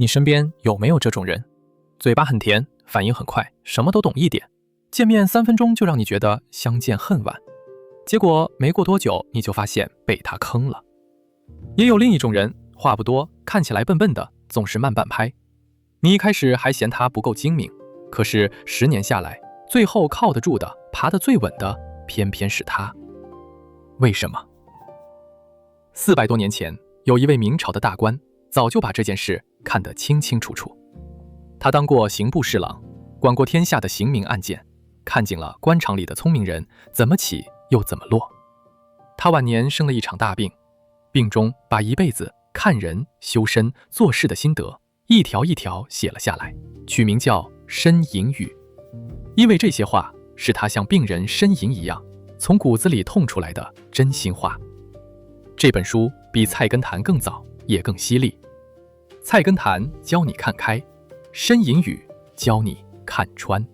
你身边有没有这种人？嘴巴很甜，反应很快，什么都懂一点，见面3分钟就让你觉得相见恨晚，结果没过多久你就发现被他坑了。也有另一种人，话不多，看起来笨笨的，总是慢半拍。你一开始还嫌他不够精明，可是10年下来，最后靠得住的、爬得最稳的，偏偏是他。为什么？400多年前，有一位明朝的大官，早就把这件事看得清清楚楚。他当过刑部侍郎，管过天下的刑名案件，看尽了官场里的聪明人怎么起又怎么落。他晚年生了一场大病，病中把一辈子看人、修身、做事的心得一条一条写了下来，取名叫《呻吟语》。因为这些话是他像病人呻吟一样从骨子里痛出来的真心话。这本书比菜根谭更早，也更犀利。菜根谭教你看开，呻吟语教你看穿。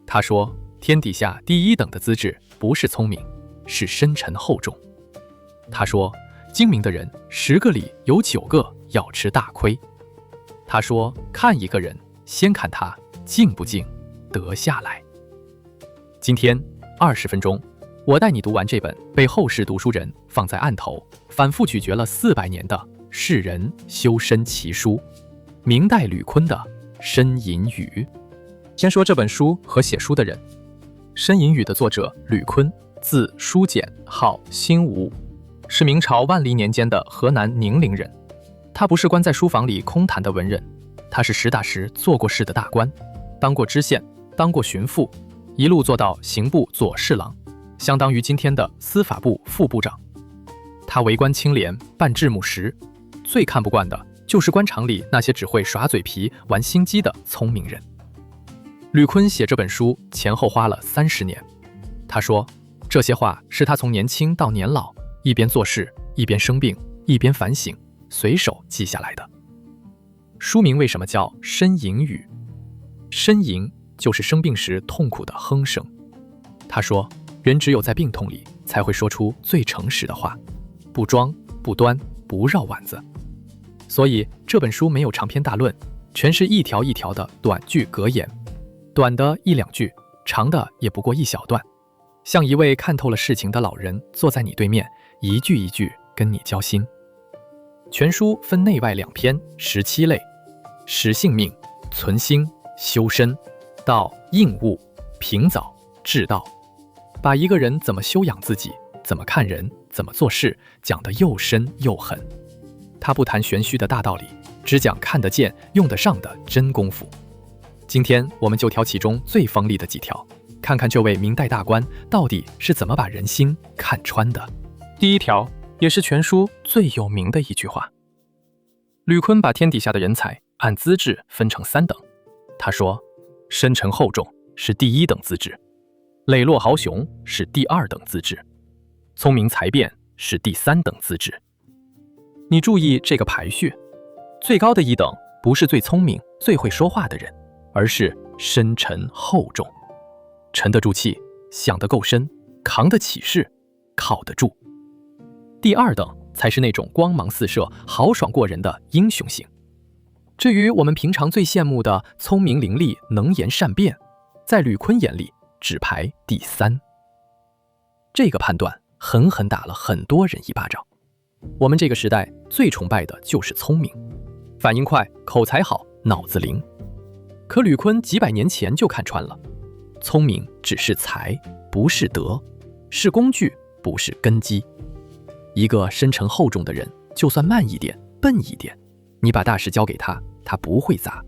他说，天底下第1等的资质不是聪明，是深沉厚重。他说，精明的人10个里有9个要吃大亏。他说，看一个人，先看他静不静得下来。今天20分钟，我带你读完这本被后世读书人放在案头，反复咀嚼了400年的世人修身奇书，明代吕坤的《呻吟语》。先说这本书和写书的人。《呻吟语》的作者吕坤，字叔简，号辛吾，是明朝万历年间的河南宁陵人。他不是关在书房里空谈的文人，他是实打实做过事的大官，当过知县，当过巡抚，一路做到刑部左侍郎，相当于今天的司法部副部长。他为官清廉，办制务实，最看不惯的就是官场里那些只会耍嘴皮、玩心机的聪明人。吕坤写这本书前后花了30年。他说，这些话是他从年轻到年老，一边做事，一边生病，一边反省，随手记下来的。书名为什么叫《呻吟语》？呻吟就是生病时痛苦的哼声。他说，人只有在病痛里才会说出最诚实的话，不装不端不绕腕子。所以这本书没有长篇大论，全是一条一条的短句格言，短的1、2句，长的也不过一小段，像一位看透了事情的老人坐在你对面，一句一句跟你交心。全书分内外2篇，17类：识性命、存心、修身、道、应物、平早、治道，把一个人怎么修养自己，怎么看人，怎么做事讲得又深又狠。他不谈玄虚的大道理，只讲看得见、用得上的真功夫。今天我们就挑其中最锋利的几条，看看这位明代大官到底是怎么把人心看穿的。第1条，也是全书最有名的一句话。吕坤把天底下的人才按资质分成3等。他说，深沉厚重是第1等资质，磊落豪雄是第2等资质，聪明才辩是第3等资质。你注意这个排序，最高的1等不是最聪明、最会说话的人，而是深沉厚重，沉得住气，想得够深，扛得起事，靠得住。第2等才是那种光芒四射、豪爽过人的英雄型。至于我们平常最羡慕的聪明伶俐、能言善辩，在吕坤眼里只排第3。这个判断狠狠打了很多人一巴掌。我们这个时代最崇拜的就是聪明，反应快，口才好，脑子灵。可吕坤几百年前就看穿了，聪明只是才，不是德，是工具，不是根基。一个深沉厚重的人，就算慢一点、笨一点，你把大事交给他，他不会砸。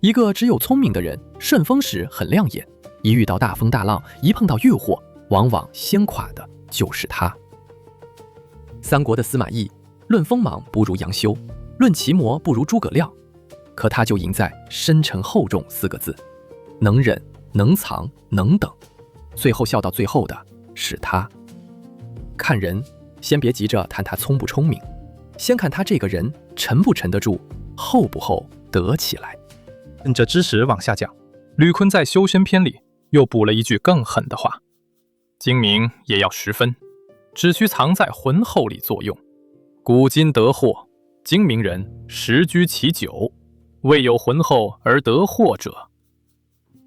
一个只有聪明的人，顺风时很亮眼，一遇到大风大浪，一碰到越祸，往往先垮的就是他。三国的司马懿，论锋芒不如杨修，论奇谋不如诸葛亮，可他就赢在深沉厚重4个字，能忍、能藏、能等，最后笑到最后的是他。看人，先别急着谈他聪不聪明，先看他这个人沉不沉得住，厚不厚得起来。跟着知识往下讲，吕坤在修身篇里又补了一句更狠的话：精明也要10分，只需藏在浑厚里作用。古今得祸，精明人时居其九，未有浑厚而得祸者。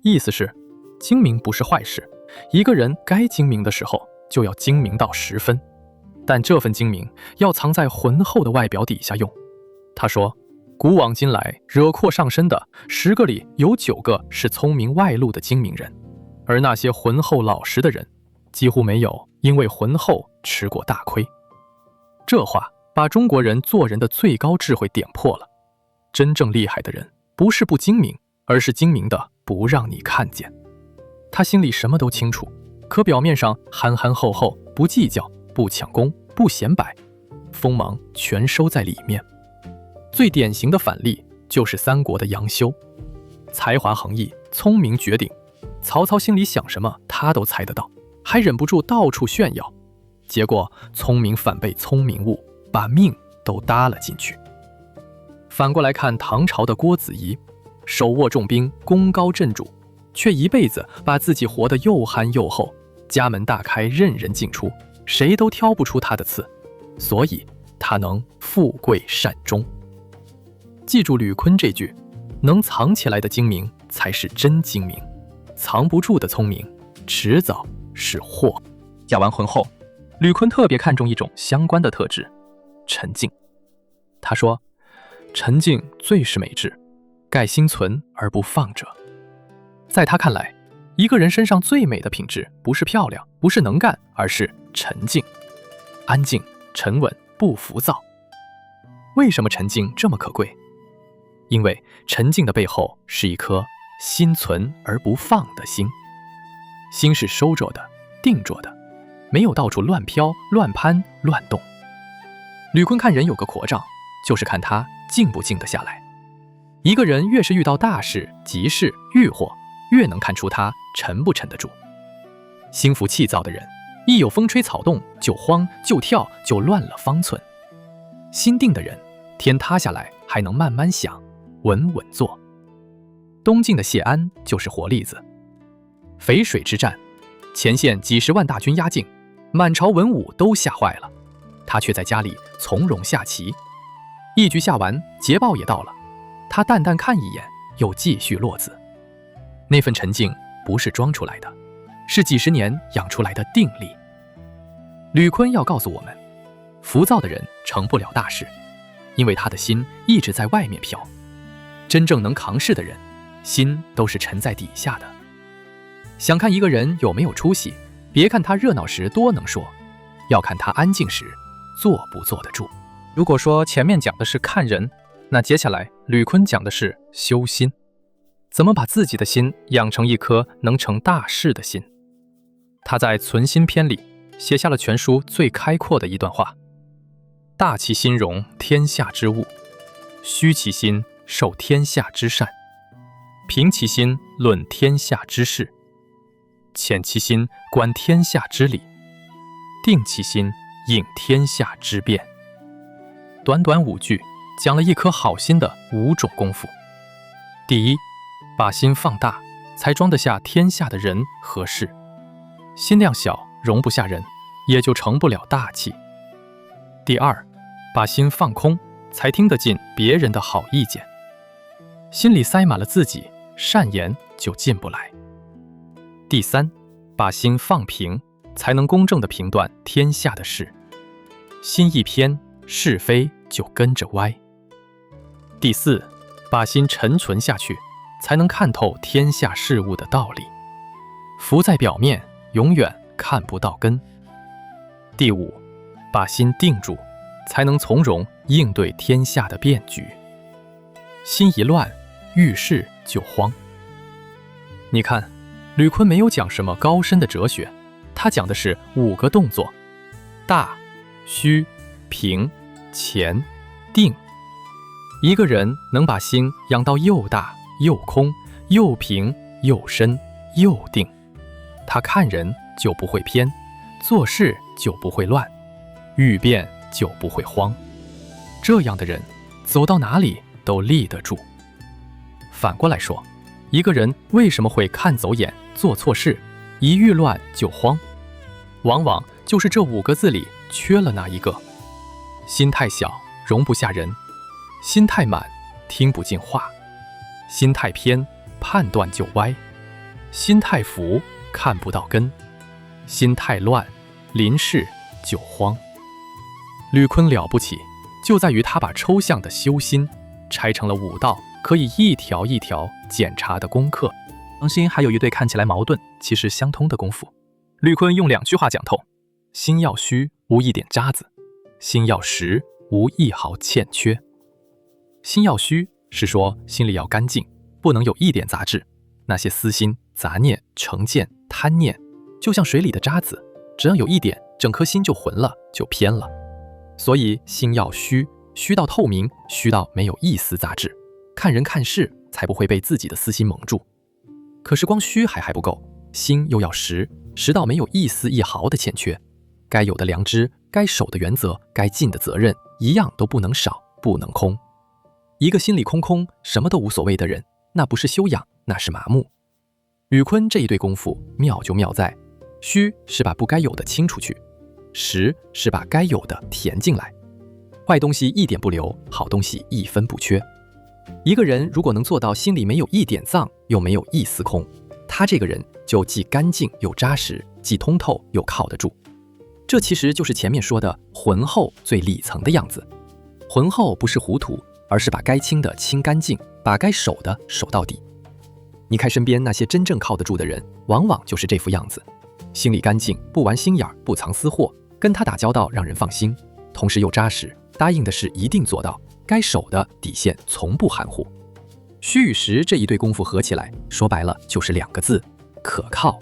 意思是，精明不是坏事，一个人该精明的时候就要精明到10分，但这份精明要藏在浑厚的外表底下用。他说，古往今来惹祸上身的10个里有9个是聪明外露的精明人，而那些浑厚老实的人几乎没有因为浑厚吃过大亏。这话把中国人做人的最高智慧点破了。真正厉害的人不是不精明，而是精明的不让你看见。他心里什么都清楚，可表面上憨憨厚厚，不计较，不抢功，不显摆，锋芒全收在里面。最典型的反例就是三国的杨修，才华横溢，聪明绝顶，曹操心里想什么他都猜得到，还忍不住到处炫耀，结果聪明反被聪明误，把命都搭了进去。反过来看唐朝的郭子仪，手握重兵，功高震主，却一辈子把自己活得又憨又厚，家门大开，任人进出，谁都挑不出他的刺，所以他能富贵善终。记住吕坤这句，能藏起来的精明才是真精明，藏不住的聪明迟早是祸。讲完浑厚，吕坤特别看重一种相关的特质，沉静。他说，沉静最是美质，盖心存而不放者。在他看来，一个人身上最美的品质不是漂亮，不是能干，而是沉静，安静、沉稳、不浮躁。为什么沉静这么可贵？因为沉静的背后是一颗心存而不放的心。心是收着的，定着的，没有到处乱飘、乱攀、乱动。吕坤看人有个国障，就是看他静不静得下来。一个人越是遇到大事、急事、欲祸，越能看出他沉不沉得住。心浮气躁的人，一有风吹草动就慌就跳就乱了方寸。心定的人，天塌下来还能慢慢想，稳稳坐。东晋的谢安就是活例子。淝水之战，前线几10万大军压境，满朝文武都吓坏了，他却在家里从容下棋。一局下完，捷报也到了，他淡淡看一眼，又继续落子。那份沉静不是装出来的，是几10年养出来的定力。吕坤要告诉我们，浮躁的人成不了大事，因为他的心一直在外面飘。真正能扛事的人，心都是沉在底下的。想看一个人有没有出息，别看他热闹时多能说，要看他安静时坐不坐得住。如果说前面讲的是看人，那接下来吕坤讲的是修心，怎么把自己的心养成一颗能成大事的心。他在《存心篇》里写下了全书最开阔的一段话：大其心容天下之物，虚其心受天下之善，平其心论天下之事，潜其心观天下之理，定其心应天下之变。短短5句讲了一颗好心的5种功夫。第一，把心放大，才装得下天下的人和事。心量小，容不下人，也就成不了大器。第二，把心放空，才听得进别人的好意见。心里塞满了自己，善言就进不来。第三，把心放平，才能公正地评断天下的事。心一偏，是非就跟着歪。第四，把心沉存下去，才能看透天下事物的道理。浮在表面，永远看不到根。第五，把心定住，才能从容应对天下的变局。心一乱，遇事就慌。你看，吕坤没有讲什么高深的哲学，他讲的是5个动作：大、虚、平、潜、定。一个人能把心养到又大又空又平又深又定，他看人就不会偏，做事就不会乱，遇变就不会慌。这样的人走到哪里都立得住。反过来说，一个人为什么会看走眼、做错事，一遇乱就慌？往往就是这5个字里缺了那一个。心太小，容不下人，心太满，听不进话；心太偏，判断就歪；心太浮，看不到根；心太乱，临事就慌。吕坤了不起，就在于他把抽象的修心拆成了5道可以一条一条检查的功课。心还有一对看起来矛盾，其实相通的功夫。吕坤用2句话讲透：心要虚，无一点渣子；心要实，无一毫欠缺。心要虚是说心里要干净，不能有一点杂质，那些私心、杂念、成见、贪念，就像水里的渣子，只要有一点，整颗心就混了，就偏了。所以心要虚，虚到透明，虚到没有一丝杂质，看人看事才不会被自己的私心蒙住。可是光虚还不够，心又要实，实到没有一丝一毫的欠缺，该有的良知、该守的原则、该尽的责任，一样都不能少，不能空。一个心里空空，什么都无所谓的人，那不是修养，那是麻木。吕坤这一对功夫妙就妙在，虚是把不该有的清出去，实是把该有的填进来，坏东西一点不留，好东西一分不缺。一个人如果能做到心里没有一点脏，又没有一丝空，他这个人就既干净又扎实，既通透又靠得住。这其实就是前面说的浑厚最里层的样子。浑厚不是糊涂，而是把该清的清干净，把该守的守到底。你看身边那些真正靠得住的人，往往就是这副样子，心里干净，不玩心眼，不藏私货，跟他打交道让人放心，同时又扎实，答应的事一定做到，该守的底线从不含糊。虚与实这一对功夫合起来，说白了就是2个字：可靠。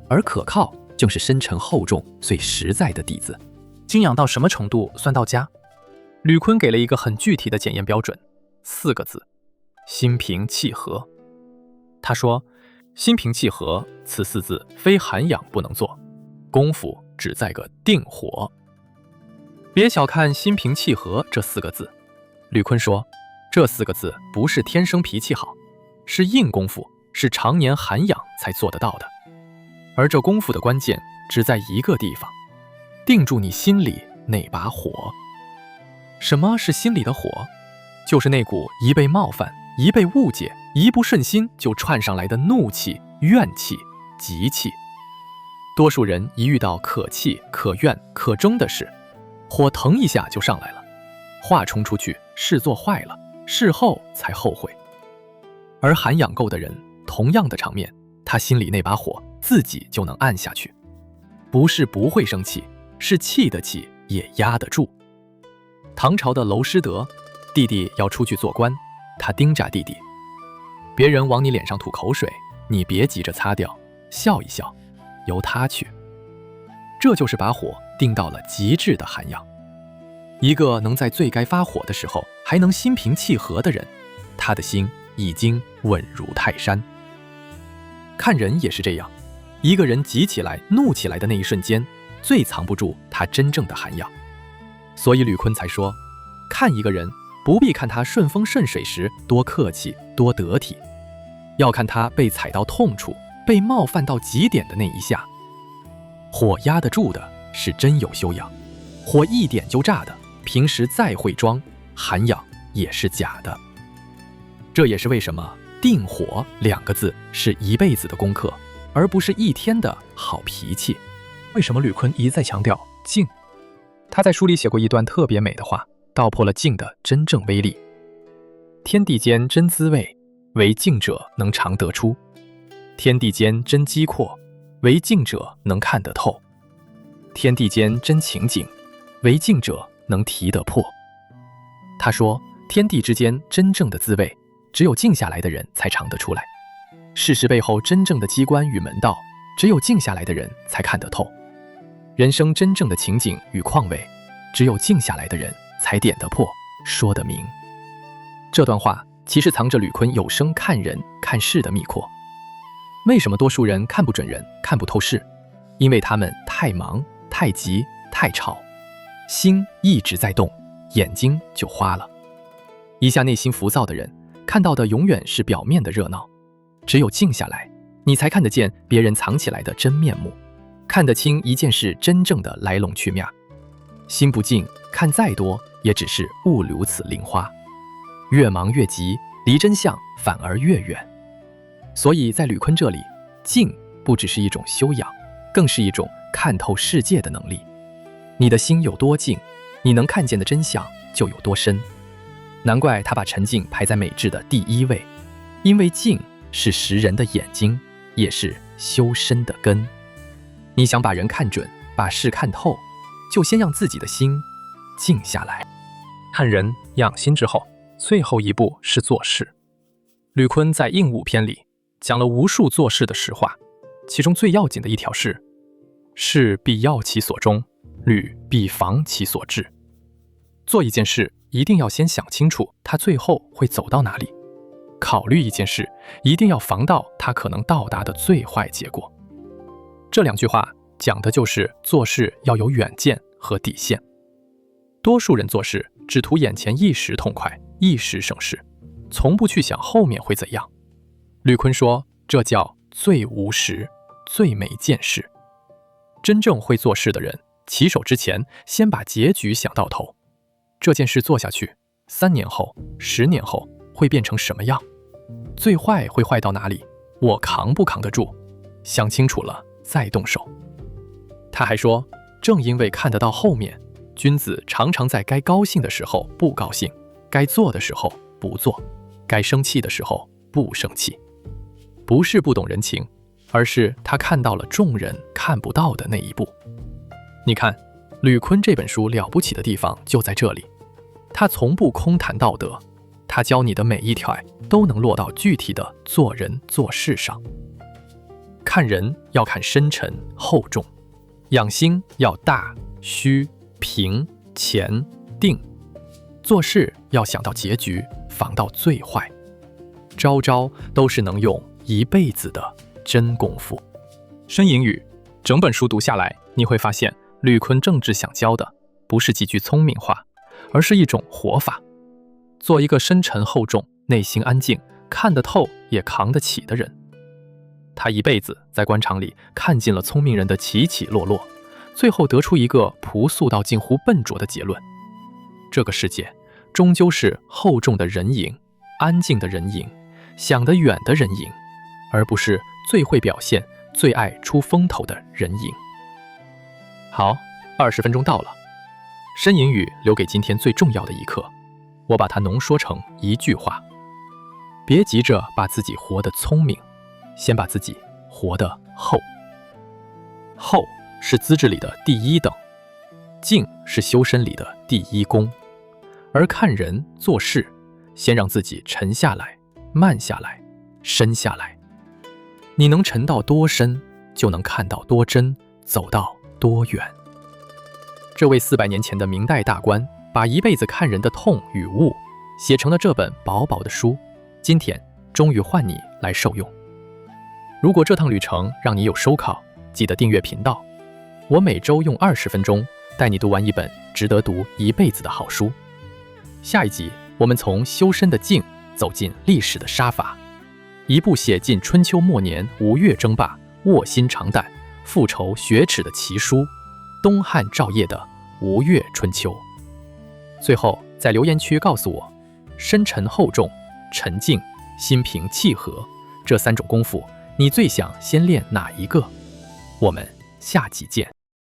而可靠正是深沉厚重最实在的底子。精养到什么程度算到家？吕坤给了一个很具体的检验标准，4个字：心平气和。他说，心平气和此4字非涵养不能做，功夫只在个定火。别小看心平气和这4个字，吕坤说，这4个字不是天生脾气好，是硬功夫，是常年涵养才做得到的。而这功夫的关键只在一个地方，定住你心里那把火。什么是心里的火？就是那股一被冒犯，一被误解，一不顺心就窜上来的怒气、怨气、急气。多数人一遇到可气、可怨、可争的事，火腾一下就上来了，话冲出去，事做坏了，事后才后悔。而涵养够的人，同样的场面，他心里那把火自己就能按下去，不是不会生气，是气的气也压得住。唐朝的娄师德，弟弟要出去做官，他叮嘱弟弟，别人往你脸上吐口水，你别急着擦掉，笑一笑，由他去。这就是把火定到了极致的涵养。一个能在最该发火的时候还能心平气和的人，他的心已经稳如泰山。看人也是这样，一个人急起来、怒起来的那一瞬间，最藏不住他真正的涵养。所以吕坤才说，看一个人不必看他顺风顺水时多客气、多得体，要看他被踩到痛处、被冒犯到极点的那一下。火压得住的是真有修养，火一点就炸的，平时再会装，涵养也是假的。这也是为什么定火2个字是一辈子的功课，而不是1天的好脾气。为什么吕坤一再强调静？他在书里写过一段特别美的话，道破了静的真正威力。天地间真滋味，唯静者能尝得出；天地间真机阔，唯静者能看得透；天地间真情景，唯静者能提得破。他说，天地之间真正的滋味，只有静下来的人才尝得出来；事实背后真正的机关与门道，只有静下来的人才看得透。人生真正的情景与况味，只有静下来的人才点得破，说得明。这段话其实藏着吕坤有生看人看事的秘括。为什么多数人看不准人，看不透事？因为他们太忙、太急、太吵，心一直在动，眼睛就花了。一下内心浮躁的人，看到的永远是表面的热闹。只有静下来，你才看得见别人藏起来的真面目，看得清一件事真正的来龙去脉。心不静，看再多也只是误如此菱花。越忙越急，离真相反而越远。所以在吕坤这里，静不只是一种修养，更是一种看透世界的能力。你的心有多静，你能看见的真相就有多深。难怪他把沉静排在美智的第一位，因为静是识人的眼睛，也是修身的根。你想把人看准，把事看透，就先让自己的心静下来。看人养心之后，最后一步是做事。吕坤在应物篇里讲了无数做事的实话，其中最要紧的一条是：事必要其所终，履必防其所至。做一件事一定要先想清楚它最后会走到哪里，考虑一件事一定要防到它可能到达的最坏结果。这2句话讲的就是做事要有远见和底线。多数人做事只图眼前一时痛快，一时省事，从不去想后面会怎样。吕坤说，这叫最无识，最没见识。真正会做事的人，起手之前先把结局想到头。这件事做下去，3年后、10年后会变成什么样？最坏会坏到哪里？我扛不扛得住？想清楚了再动手。他还说，正因为看得到后面，君子常常在该高兴的时候不高兴，该做的时候不做，该生气的时候不生气。不是不懂人情，而是他看到了众人看不到的那一步。你看，吕坤这本书了不起的地方就在这里，他从不空谈道德，他教你的每一条都能落到具体的做人做事上。看人要看深沉厚重，养心要大虚平乾定，做事要想到结局，防到最坏，招招都是能用一辈子的真功夫。申隐语整本书读下来，你会发现吕坤政治想教的不是几句聪明话，而是一种活法。做一个深沉厚重、内心安静、看得透也扛得起的人。他一辈子在官场里看尽了聪明人的起起落落，最后得出一个朴素到近乎笨拙的结论：这个世界终究是厚重的人赢，安静的人赢，想得远的人赢，而不是最会表现、最爱出风头的人赢。好，20分钟到了。申隐语留给今天最重要的一课，我把它浓缩成一句话：别急着把自己活得聪明，先把自己活得厚。厚是资质里的第1等，静是修身里的第1功。而看人做事，先让自己沉下来、慢下来、深下来。你能沉到多深，就能看到多真，走到多远。这位400年前的明代大官，把一辈子看人的痛与悟，写成了这本薄薄的书，今天终于换你来受用。如果这趟旅程让你有收获，记得订阅频道。我每周用20分钟带你读完一本值得读一辈子的好书。下一集我们从修身的静走进历史的杀伐，一部写尽春秋末年吴越争霸、卧薪尝胆、复仇雪耻的奇书《东汉赵业的吴越春秋》。最后在留言区告诉我，深沉厚重、沉静、心平气和这3种功夫，你最想先练哪一个？我们下集见。